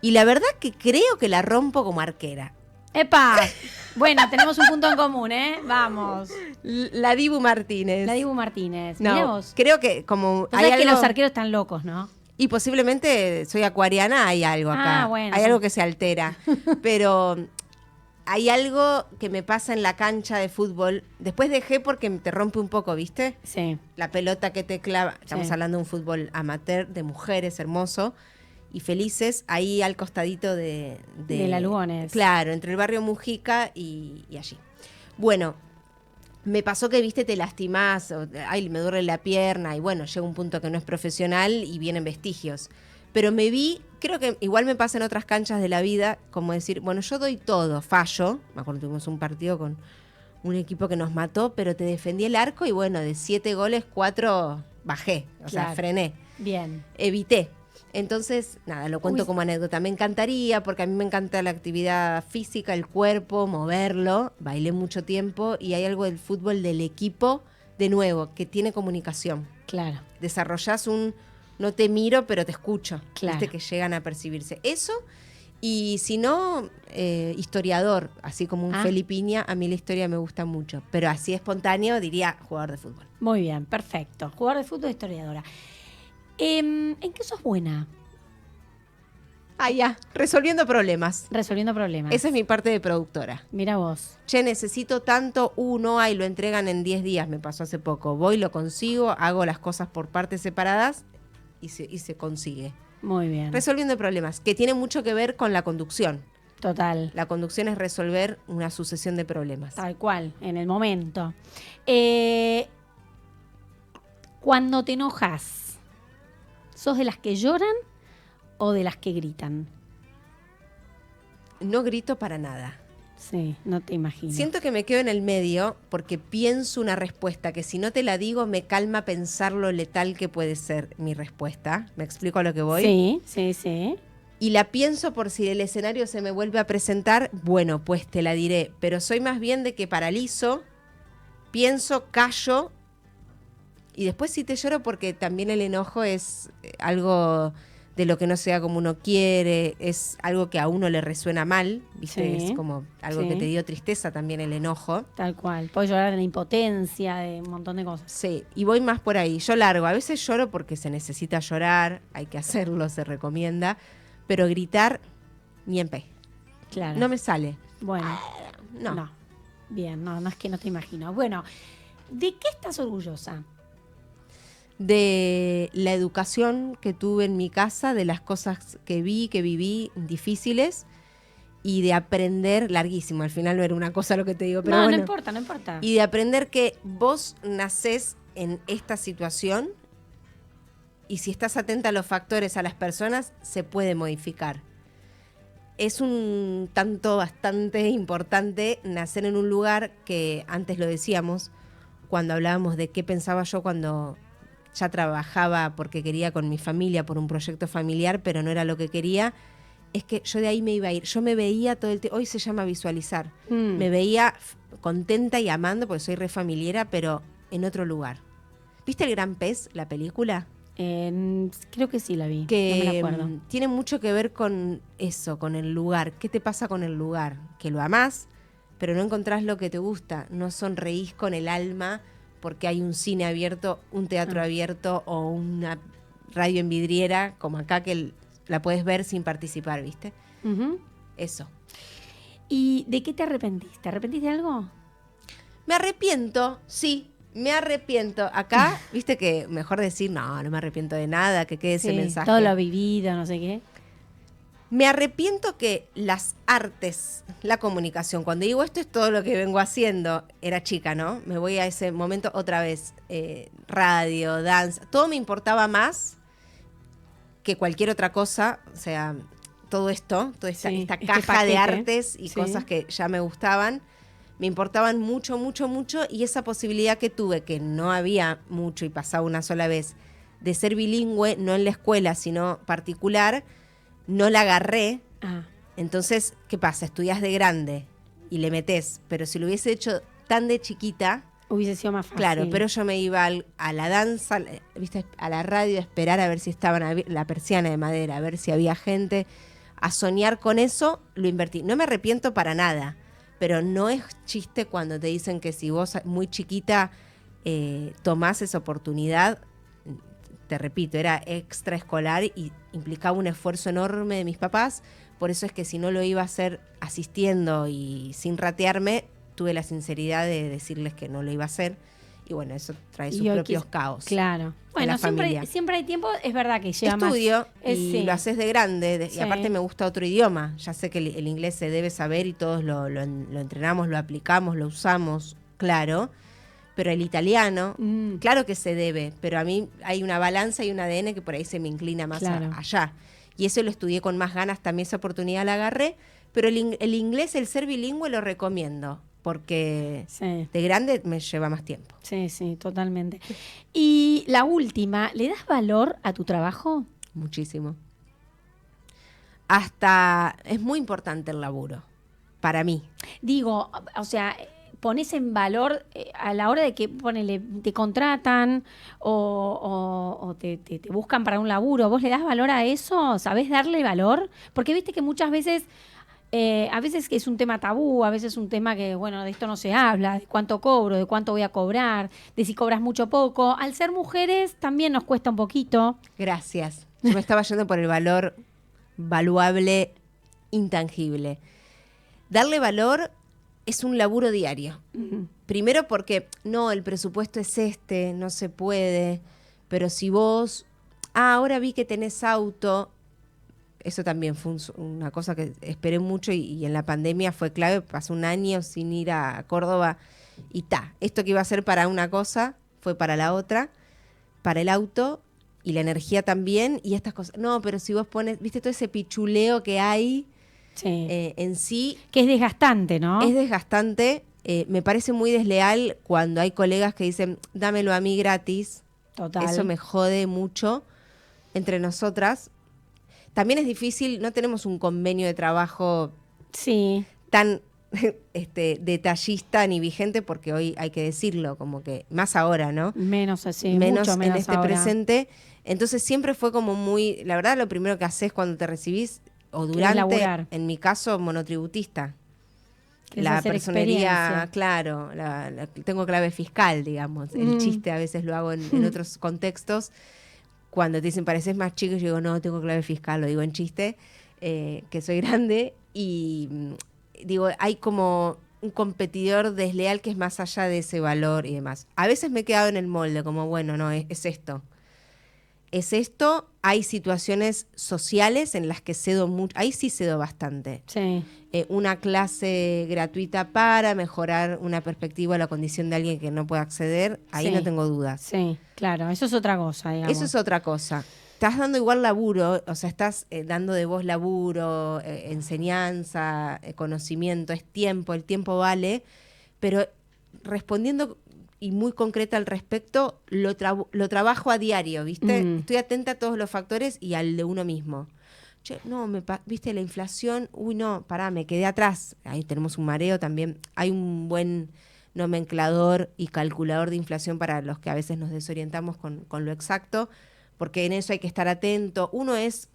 [SPEAKER 8] y la verdad que creo que la rompo como arquera.
[SPEAKER 7] ¡Epa! Bueno, tenemos un punto en común, ¿eh? Vamos.
[SPEAKER 8] La Dibu Martínez.
[SPEAKER 7] Mirá
[SPEAKER 8] No,
[SPEAKER 7] vos.
[SPEAKER 8] creo que como
[SPEAKER 7] hay algo... que los arqueros están locos, ¿no?
[SPEAKER 8] Y posiblemente soy acuariana, hay algo acá.
[SPEAKER 7] Bueno,
[SPEAKER 8] hay algo que se altera. Pero hay algo que me pasa en la cancha de fútbol. Después dejé porque te rompe un poco, ¿viste?
[SPEAKER 7] Sí.
[SPEAKER 8] La pelota que te clava. Estamos hablando de un fútbol amateur, de mujeres, hermoso. y Felices, ahí al costadito de
[SPEAKER 7] la Lugones.
[SPEAKER 8] Claro, entre el barrio Mujica y allí. Bueno, me pasó que, viste, te lastimás, ay, me duele la pierna, y bueno, llega un punto que no es profesional y vienen vestigios. Pero me vi, creo que igual me pasa en otras canchas de la vida, como decir, bueno, yo doy todo, fallo. Me acuerdo que tuvimos un partido con un equipo que nos mató, pero te defendí el arco y bueno, de 7 goles, 4 bajé, o sea, frené.
[SPEAKER 7] Bien.
[SPEAKER 8] Evité. Entonces, nada, lo cuento como anécdota. Me encantaría, porque a mí me encanta la actividad física, el cuerpo, moverlo. Bailé mucho tiempo y hay algo del fútbol del equipo, de nuevo, que tiene comunicación.
[SPEAKER 7] Claro.
[SPEAKER 8] Desarrollás un no te miro, pero te escucho.
[SPEAKER 7] Claro.
[SPEAKER 8] Viste que llegan a percibirse. Eso, y si no, historiador, así como un Felipiña, a mí la historia me gusta mucho. Pero así espontáneo, diría jugador de fútbol.
[SPEAKER 7] Muy bien, perfecto. Jugador de fútbol, historiadora. ¿En qué sos buena?
[SPEAKER 8] Ah, ya, resolviendo problemas.
[SPEAKER 7] Resolviendo problemas.
[SPEAKER 8] Esa es mi parte de productora.
[SPEAKER 7] Mira vos.
[SPEAKER 8] Che, necesito tanto, no hay, lo entregan en 10 días, me pasó hace poco. Voy, lo consigo, hago las cosas por partes separadas y se consigue.
[SPEAKER 7] Muy bien.
[SPEAKER 8] Resolviendo problemas, que tiene mucho que ver con la conducción.
[SPEAKER 7] Total.
[SPEAKER 8] La conducción es resolver una sucesión de problemas.
[SPEAKER 7] Tal cual, en el momento. Cuando te enojas, ¿sos de las que lloran o de las que gritan?
[SPEAKER 8] No grito para nada.
[SPEAKER 7] Sí, no te imagino.
[SPEAKER 8] Siento que me quedo en el medio porque pienso una respuesta que si no te la digo me calma pensar lo letal que puede ser mi respuesta. ¿Me explico a lo que voy?
[SPEAKER 7] Sí, sí, sí.
[SPEAKER 8] Y la pienso por si el escenario se me vuelve a presentar, bueno, pues te la diré. Pero soy más bien de que paralizo, pienso, callo y después sí te lloro porque también el enojo es algo de lo que no sea como uno quiere, es algo que a uno le resuena mal, ¿viste?
[SPEAKER 7] Sí,
[SPEAKER 8] es como algo que te dio tristeza también el enojo.
[SPEAKER 7] Tal cual. Puedes llorar de la impotencia, de un montón de cosas.
[SPEAKER 8] Sí, y voy más por ahí. Yo largo. A veces lloro porque se necesita llorar, hay que hacerlo, se recomienda, pero gritar ni en pe.
[SPEAKER 7] Claro.
[SPEAKER 8] No me sale.
[SPEAKER 7] Bueno.
[SPEAKER 8] No.
[SPEAKER 7] Bien, no es que no te imagino. Bueno, ¿de qué estás orgullosa?
[SPEAKER 8] De la educación que tuve en mi casa, de las cosas que viví difíciles y de aprender, larguísimo, al final no era una cosa lo que te digo, pero bueno.
[SPEAKER 7] No importa.
[SPEAKER 8] Y de aprender que vos nacés en esta situación y si estás atenta a los factores, a las personas, se puede modificar. Es un tanto bastante importante nacer en un lugar que antes lo decíamos, cuando hablábamos de qué pensaba yo cuando ya trabajaba porque quería con mi familia por un proyecto familiar, pero no era lo que quería, es que yo de ahí me iba a ir. Yo me veía todo el tiempo, hoy se llama visualizar, me veía contenta y amando, porque soy re familiera, pero en otro lugar. ¿Viste El Gran Pez, la película?
[SPEAKER 7] Creo que sí la vi,
[SPEAKER 8] Que
[SPEAKER 7] no me acuerdo.
[SPEAKER 8] Tiene mucho que ver con eso, con el lugar. ¿Qué te pasa con el lugar? Que lo amás, pero no encontrás lo que te gusta, no sonreís con el alma porque hay un cine abierto, un teatro abierto o una radio en vidriera, como acá, que la puedes ver sin participar, ¿viste?
[SPEAKER 7] Uh-huh.
[SPEAKER 8] Eso.
[SPEAKER 7] ¿Y de qué te arrepentís? ¿Te arrepentís de algo?
[SPEAKER 8] Me arrepiento, sí, me arrepiento. Acá, viste que mejor decir, no me arrepiento de nada, que quede ese mensaje.
[SPEAKER 7] Todo lo vivido, no sé qué.
[SPEAKER 8] Me arrepiento que las artes, la comunicación, cuando digo esto es todo lo que vengo haciendo, era chica, ¿no? Me voy a ese momento otra vez, radio, danza, todo me importaba más que cualquier otra cosa, o sea, todo esto, toda esta caja de artes y cosas que ya me gustaban, me importaban mucho, mucho, mucho, y esa posibilidad que tuve, que no había mucho y pasaba una sola vez, de ser bilingüe, no en la escuela, sino particular, no la agarré. Entonces, ¿qué pasa? Estudias de grande y le metés, pero si lo hubiese hecho tan de chiquita,
[SPEAKER 7] hubiese sido más fácil.
[SPEAKER 8] Claro, pero yo me iba a la danza, ¿viste? A la radio, a esperar a ver si estaban la persiana de madera, a ver si había gente, a soñar con eso, lo invertí. No me arrepiento para nada, pero no es chiste cuando te dicen que si vos muy chiquita tomás esa oportunidad. Te repito, era extraescolar y implicaba un esfuerzo enorme de mis papás, por eso es que si no lo iba a hacer asistiendo y sin ratearme, tuve la sinceridad de decirles que no lo iba a hacer Y bueno, eso trae sus
[SPEAKER 7] Y hoy
[SPEAKER 8] propios caos.
[SPEAKER 7] Claro. Bueno,
[SPEAKER 8] la familia.
[SPEAKER 7] siempre hay tiempo, es verdad que lleva
[SPEAKER 8] Estudio
[SPEAKER 7] más.
[SPEAKER 8] y
[SPEAKER 7] Sí.
[SPEAKER 8] lo haces de grande.
[SPEAKER 7] Sí.
[SPEAKER 8] Y aparte me gusta otro idioma. Ya sé que el inglés se debe saber y todos lo entrenamos, lo aplicamos, lo usamos, claro. Pero el italiano, claro que se debe, pero a mí hay una balanza y un ADN que por ahí se me inclina más
[SPEAKER 7] Claro.
[SPEAKER 8] allá. Y eso lo estudié con más ganas, también esa oportunidad la agarré. Pero el inglés, el ser bilingüe, lo recomiendo, porque
[SPEAKER 7] Sí.
[SPEAKER 8] de grande me lleva más tiempo.
[SPEAKER 7] Sí, sí, totalmente. Y la última, ¿le das valor a tu trabajo?
[SPEAKER 8] Muchísimo. Hasta es muy importante el laburo, para mí.
[SPEAKER 7] Digo, o sea, pones en valor a la hora de que te contratan o te buscan para un laburo. ¿Vos le das valor a eso? ¿Sabés darle valor? Porque viste que muchas veces, a veces que es un tema tabú, a veces es un tema que, bueno, de esto no se habla, de cuánto cobro, de cuánto voy a cobrar, de si cobras mucho o poco. Al ser mujeres también nos cuesta un poquito.
[SPEAKER 8] Gracias. Yo me estaba yendo por el valor valuable, intangible. Darle valor es un laburo diario. Primero porque, no, el presupuesto es no se puede, pero si vos, ahora vi que tenés auto, eso también fue una cosa que esperé mucho y en la pandemia fue clave, pasó un año sin ir a Córdoba y esto que iba a ser para una cosa, fue para la otra, para el auto y la energía también y estas cosas. No, pero si vos pones, viste todo ese pichuleo que hay
[SPEAKER 7] Sí.
[SPEAKER 8] en sí,
[SPEAKER 7] Que es desgastante, ¿no?
[SPEAKER 8] es desgastante. Me parece muy desleal cuando hay colegas que dicen, dámelo a mí gratis.
[SPEAKER 7] Total.
[SPEAKER 8] Eso me jode mucho entre nosotras. También es difícil, no tenemos un convenio de trabajo
[SPEAKER 7] Sí.
[SPEAKER 8] tan detallista ni vigente, porque hoy hay que decirlo, como que más ahora, ¿no?
[SPEAKER 7] Menos así,
[SPEAKER 8] menos
[SPEAKER 7] mucho menos
[SPEAKER 8] en este
[SPEAKER 7] ahora.
[SPEAKER 8] presente. Entonces siempre fue como muy, la verdad lo primero que haces cuando te recibís o durante,
[SPEAKER 7] laburar.
[SPEAKER 8] en mi caso, monotributista.
[SPEAKER 7] Querés
[SPEAKER 8] La
[SPEAKER 7] hacer
[SPEAKER 8] personería,
[SPEAKER 7] experiencia.
[SPEAKER 8] claro, tengo clave fiscal, digamos. El chiste a veces lo hago en otros contextos. Cuando te dicen, pareces más chico, yo digo, no, tengo clave fiscal, lo digo en chiste, que soy grande. Y digo, hay como un competidor desleal que es más allá de ese valor y demás. A veces me he quedado en el molde, como, bueno, no, es esto. Es esto, hay situaciones sociales en las que cedo mucho, ahí sí cedo bastante.
[SPEAKER 7] Sí.
[SPEAKER 8] Una clase gratuita para mejorar una perspectiva o la condición de alguien que no pueda acceder, ahí
[SPEAKER 7] Sí.
[SPEAKER 8] no tengo dudas.
[SPEAKER 7] Sí, claro, eso es otra cosa, digamos.
[SPEAKER 8] Eso es otra cosa. Estás dando igual laburo, o sea, estás dando de vos laburo, enseñanza, conocimiento, es tiempo, el tiempo vale, pero respondiendo y muy concreta al respecto, lo trabajo a diario, ¿viste? Estoy atenta a todos los factores y al de uno mismo. Che, no, ¿viste la inflación? Uy, no, pará, me quedé atrás. Ahí tenemos un mareo también. Hay un buen nomenclador y calculador de inflación para los que a veces nos desorientamos con lo exacto, porque en eso hay que estar atento. Uno es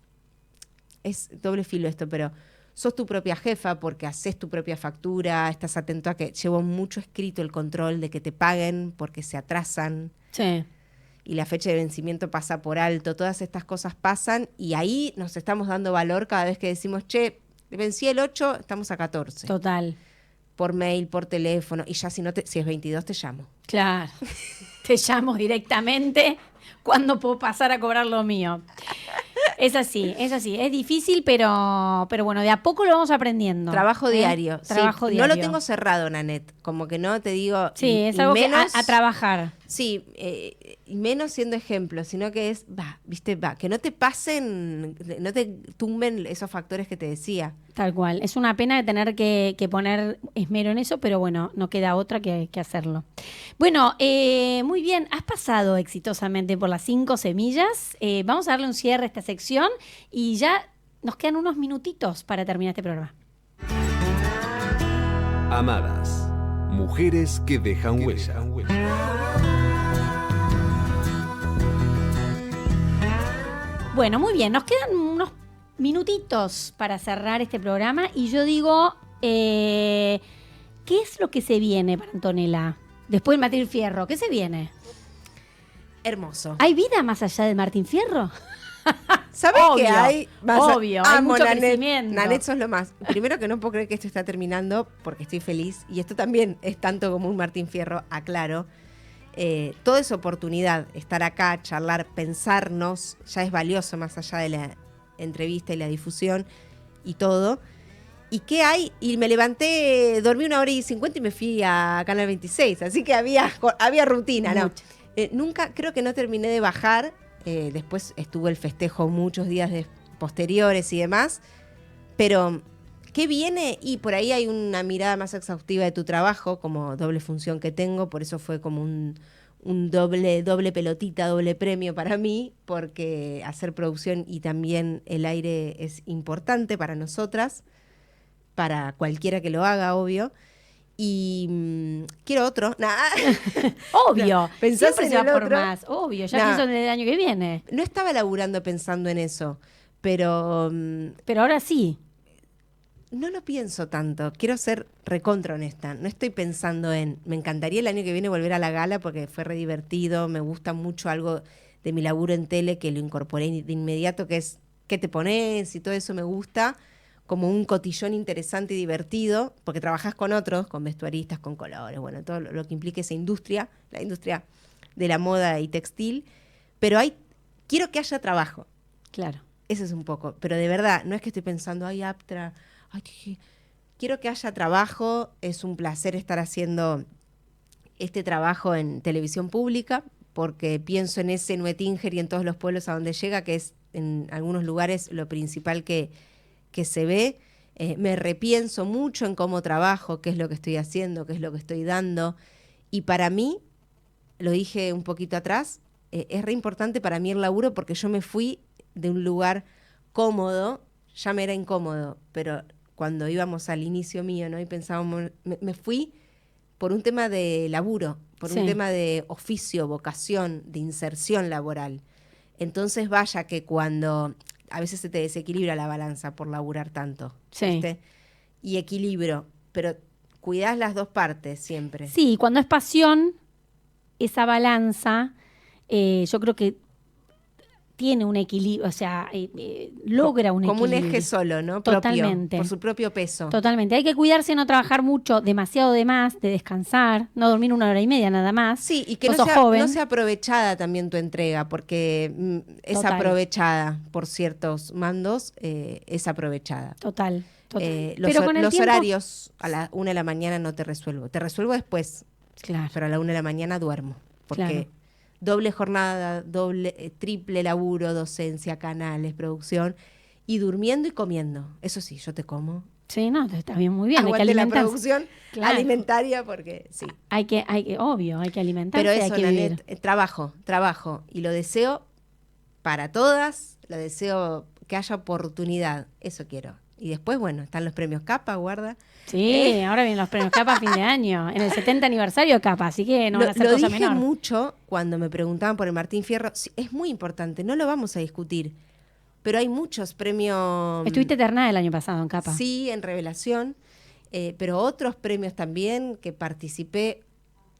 [SPEAKER 8] doble filo esto, pero sos tu propia jefa porque haces tu propia factura, estás atento a que llevo mucho escrito el control de que te paguen porque se atrasan
[SPEAKER 7] Sí.
[SPEAKER 8] y la fecha de vencimiento pasa por alto, todas estas cosas pasan y ahí nos estamos dando valor cada vez que decimos, che, vencí el 8, estamos a 14.
[SPEAKER 7] Total.
[SPEAKER 8] Por mail, por teléfono, y ya si es 22 te llamo.
[SPEAKER 7] Claro. Te llamo directamente cuando puedo pasar a cobrar lo mío. Es así, es así. Es difícil, pero bueno, de a poco lo vamos aprendiendo.
[SPEAKER 8] Trabajo diario.
[SPEAKER 7] Trabajo
[SPEAKER 8] Sí,
[SPEAKER 7] diario.
[SPEAKER 8] No lo tengo cerrado, Nanette. Como que no te digo.
[SPEAKER 7] Sí,
[SPEAKER 8] y-
[SPEAKER 7] es
[SPEAKER 8] y
[SPEAKER 7] algo
[SPEAKER 8] menos,
[SPEAKER 7] que a trabajar.
[SPEAKER 8] Sí, y menos siendo ejemplo, sino que es, que no te pasen, no te tumben esos factores que te decía.
[SPEAKER 7] Tal cual. Es una pena de tener que poner esmero en eso, pero bueno, no queda otra que hacerlo. Bueno, muy bien. Has pasado exitosamente por las 5 semillas. Vamos a darle un cierre a esta sección y ya nos quedan unos minutitos para terminar este programa.
[SPEAKER 1] Amadas. Mujeres que dejan huella.
[SPEAKER 7] Bueno, muy bien. Nos quedan unos minutitos para cerrar este programa y yo digo, ¿qué es lo que se viene para Antonella? Después del Martín Fierro, ¿qué se viene?
[SPEAKER 8] Hermoso.
[SPEAKER 7] ¿Hay vida más allá del Martín Fierro?
[SPEAKER 8] ¿Sabes
[SPEAKER 7] Obvio,
[SPEAKER 8] qué hay?
[SPEAKER 7] obvio, hay mucho
[SPEAKER 8] Nanette.
[SPEAKER 7] crecimiento.
[SPEAKER 8] Nanette, sos lo más. Primero que no puedo creer que esto está terminando porque estoy feliz. Y esto también es tanto como un Martín Fierro, aclaro. toda esa oportunidad, estar acá, charlar, pensarnos, ya es valioso más allá de la entrevista y la difusión y todo. ¿Y qué hay? Y me levanté, dormí 1:50 y me fui a Canal 26, así que había rutina, ¿no? Nunca, creo que no terminé de bajar, después estuvo el festejo muchos días posteriores y demás, pero ¿qué viene? Y por ahí hay una mirada más exhaustiva de tu trabajo, como doble función que tengo, por eso fue como un doble pelotita, doble premio para mí, porque hacer producción y también el aire es importante para nosotras, para cualquiera que lo haga, obvio. Y quiero otro.
[SPEAKER 7] Obvio.
[SPEAKER 8] ¿Pensás
[SPEAKER 7] siempre
[SPEAKER 8] en
[SPEAKER 7] se va
[SPEAKER 8] el
[SPEAKER 7] por
[SPEAKER 8] otro?
[SPEAKER 7] más. Obvio. Ya pienso en el año que viene.
[SPEAKER 8] No estaba laburando pensando en eso, pero
[SPEAKER 7] ahora sí.
[SPEAKER 8] no lo pienso tanto. Quiero ser recontra honesta. No estoy pensando me encantaría el año que viene volver a la gala porque fue re divertido. Me gusta mucho algo de mi laburo en tele que lo incorporé de inmediato, que es qué te pones y todo eso me gusta. Como un cotillón interesante y divertido, porque trabajás con otros, con vestuaristas, con colores, bueno, todo lo que implica esa industria, la industria de la moda y textil, pero quiero que haya trabajo.
[SPEAKER 7] Claro.
[SPEAKER 8] Eso es un poco, pero de verdad, no es que estoy pensando, Aptra, quiero que haya trabajo, es un placer estar haciendo este trabajo en televisión pública, porque pienso en ese Nuetinger y en todos los pueblos a donde llega, que es en algunos lugares lo principal que se ve. Me repienso mucho en cómo trabajo, qué es lo que estoy haciendo, qué es lo que estoy dando. Y para mí, lo dije un poquito atrás, es re importante para mí el laburo porque yo me fui de un lugar cómodo, ya me era incómodo, pero cuando íbamos al inicio mío, ¿no? Y pensábamos, me fui por un tema de laburo, por un tema de oficio, vocación, de inserción laboral. Entonces vaya que cuando a veces se te desequilibra la balanza por laburar tanto.
[SPEAKER 7] Sí.
[SPEAKER 8] ¿Viste? Y equilibrio, pero cuidás las dos partes siempre.
[SPEAKER 7] Sí, cuando es pasión, esa balanza, yo creo que tiene un equilibrio, o sea, logra un
[SPEAKER 8] como
[SPEAKER 7] equilibrio.
[SPEAKER 8] Un eje solo, ¿no?
[SPEAKER 7] Totalmente.
[SPEAKER 8] Propio, por su propio peso.
[SPEAKER 7] Totalmente. Hay que cuidarse de no trabajar mucho, demasiado de más, de descansar, no dormir 1:30 nada más.
[SPEAKER 8] Sí, y que
[SPEAKER 7] Vos
[SPEAKER 8] no
[SPEAKER 7] sos joven.
[SPEAKER 8] sea aprovechada también tu entrega, porque es
[SPEAKER 7] Total.
[SPEAKER 8] aprovechada por ciertos mandos, es aprovechada.
[SPEAKER 7] Total.
[SPEAKER 8] Pero con los horarios a las 1 de la mañana no te resuelvo. Te resuelvo después,
[SPEAKER 7] claro.
[SPEAKER 8] pero a la 1 de la mañana duermo. Porque
[SPEAKER 7] Claro.
[SPEAKER 8] doble jornada, triple laburo, docencia, canales, producción, y durmiendo y comiendo. Eso sí, yo te como.
[SPEAKER 7] Sí, no, está bien, muy bien.
[SPEAKER 8] Aguante
[SPEAKER 7] hay que
[SPEAKER 8] la
[SPEAKER 7] alimentarse.
[SPEAKER 8] producción alimentaria porque sí.
[SPEAKER 7] Obvio, hay que alimentarse,
[SPEAKER 8] Pero eso,
[SPEAKER 7] hay que vivir.
[SPEAKER 8] Nanette, trabajo. Y lo deseo para todas, lo deseo que haya oportunidad. Eso quiero. Y después, bueno, están los premios Capa, guarda.
[SPEAKER 7] Sí, ahora vienen los premios Capa a fin de año, en el 70 aniversario de Capa, así que no van a ser
[SPEAKER 8] Lo
[SPEAKER 7] cosa
[SPEAKER 8] dije
[SPEAKER 7] menor.
[SPEAKER 8] mucho cuando me preguntaban por el Martín Fierro. Sí, es muy importante, no lo vamos a discutir. Pero hay muchos premios.
[SPEAKER 7] Estuviste ternada el año pasado en Capa.
[SPEAKER 8] Sí, en Revelación. Pero otros premios también que participé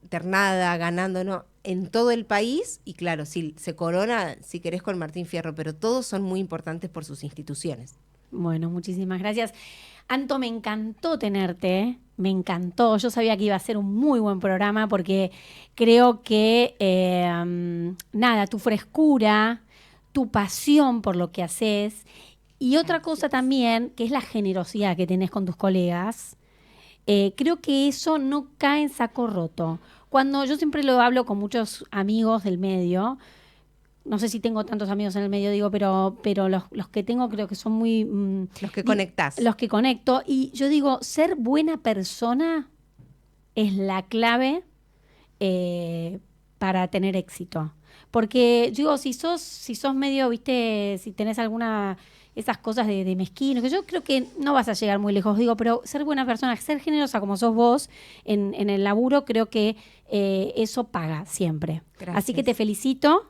[SPEAKER 8] ternada, ganando, ¿no? En todo el país. Y claro, sí, se corona, si querés, con Martín Fierro. Pero todos son muy importantes por sus instituciones.
[SPEAKER 7] Bueno, muchísimas gracias. Anto, me encantó tenerte, me encantó. Yo sabía que iba a ser un muy buen programa porque creo que, tu frescura, tu pasión por lo que haces y otra cosa también, que es la generosidad que tenés con tus colegas, creo que eso no cae en saco roto. Cuando yo siempre lo hablo con muchos amigos del medio, no sé si tengo tantos amigos en el medio, digo, pero los que tengo creo que son muy...
[SPEAKER 8] los que conectás.
[SPEAKER 7] Los que conecto. Y yo digo, ser buena persona es la clave para tener éxito. Porque, digo, si sos medio, viste, si tenés alguna... esas cosas de mezquino, que yo creo que no vas a llegar muy lejos, digo, pero ser buena persona, ser generosa como sos vos en el laburo, creo que eso paga siempre.
[SPEAKER 8] Gracias.
[SPEAKER 7] Así que te felicito.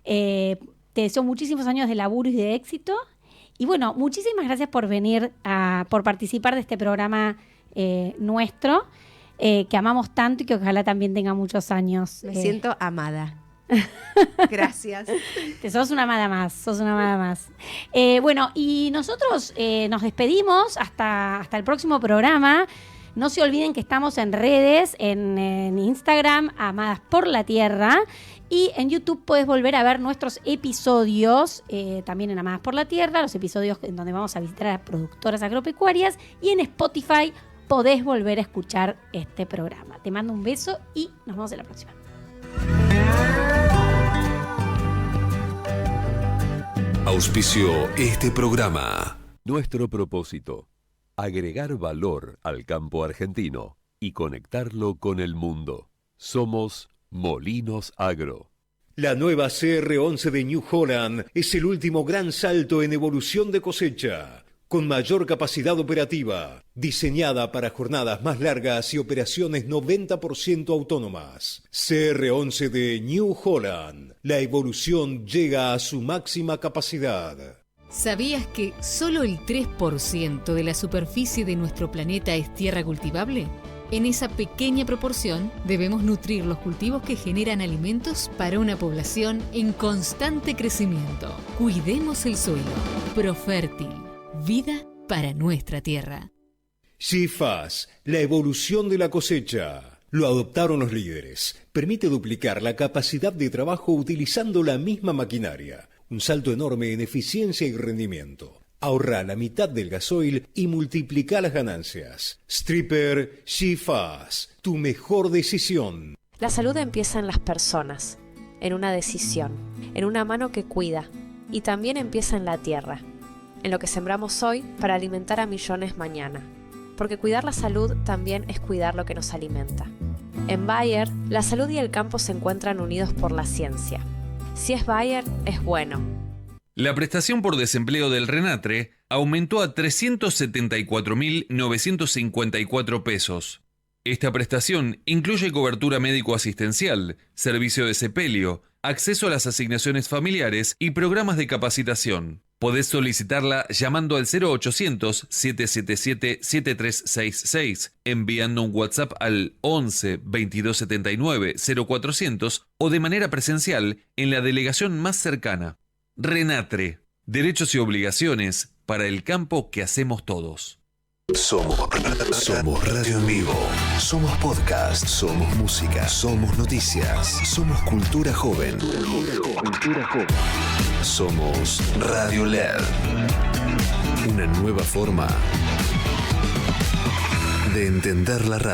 [SPEAKER 7] Te deseo muchísimos años de laburo y de éxito. Y bueno, muchísimas gracias por venir, por participar de este programa nuestro, que amamos tanto y que ojalá también tenga muchos años.
[SPEAKER 8] Me siento amada. Gracias.
[SPEAKER 7] Sos una amada más. Bueno, y nosotros nos despedimos hasta el próximo programa. No se olviden que estamos en redes, en Instagram, Amadas por la Tierra, y en YouTube puedes volver a ver nuestros episodios, también en Amadas por la Tierra, los episodios en donde vamos a visitar a productoras agropecuarias, y en Spotify podés volver a escuchar este programa. Te mando un beso y nos vemos en la próxima.
[SPEAKER 1] Auspició este programa.
[SPEAKER 2] Nuestro propósito: agregar valor al campo argentino y conectarlo con el mundo. Somos Molinos Agro.
[SPEAKER 4] La nueva CR11 de New Holland es el último gran salto en evolución de cosecha, con mayor capacidad operativa, diseñada para jornadas más largas y operaciones 90% autónomas. CR11 de New Holland. La evolución llega a su máxima capacidad.
[SPEAKER 3] ¿Sabías que solo el 3% de la superficie de nuestro planeta es tierra cultivable? En esa pequeña proporción debemos nutrir los cultivos que generan alimentos para una población en constante crecimiento. Cuidemos el suelo. Profértil. Vida para nuestra tierra.
[SPEAKER 4] GFAS, la evolución de la cosecha. Lo adoptaron los líderes. Permite duplicar la capacidad de trabajo utilizando la misma maquinaria. Un salto enorme en eficiencia y rendimiento. Ahorra la mitad del gasoil y multiplica las ganancias. Stripper GFAS, tu mejor decisión.
[SPEAKER 5] La salud empieza en las personas, en una decisión, en una mano que cuida, y también empieza en la tierra, en lo que sembramos hoy para alimentar a millones mañana. Porque cuidar la salud también es cuidar lo que nos alimenta. En Bayer, la salud y el campo se encuentran unidos por la ciencia. Si es Bayer, es bueno.
[SPEAKER 6] La prestación por desempleo del RENATRE aumentó a 374.954 pesos. Esta prestación incluye cobertura médico-asistencial, servicio de sepelio, acceso a las asignaciones familiares y programas de capacitación. Podés solicitarla llamando al 0800-777-7366, enviando un WhatsApp al 11 2279 0400 o de manera presencial en la delegación más cercana. RENATRE, derechos y obligaciones para el campo que hacemos todos.
[SPEAKER 1] Somos radio en vivo, somos podcast, somos música, somos noticias, somos cultura joven. Somos Radio LED. Una nueva forma de entender la radio.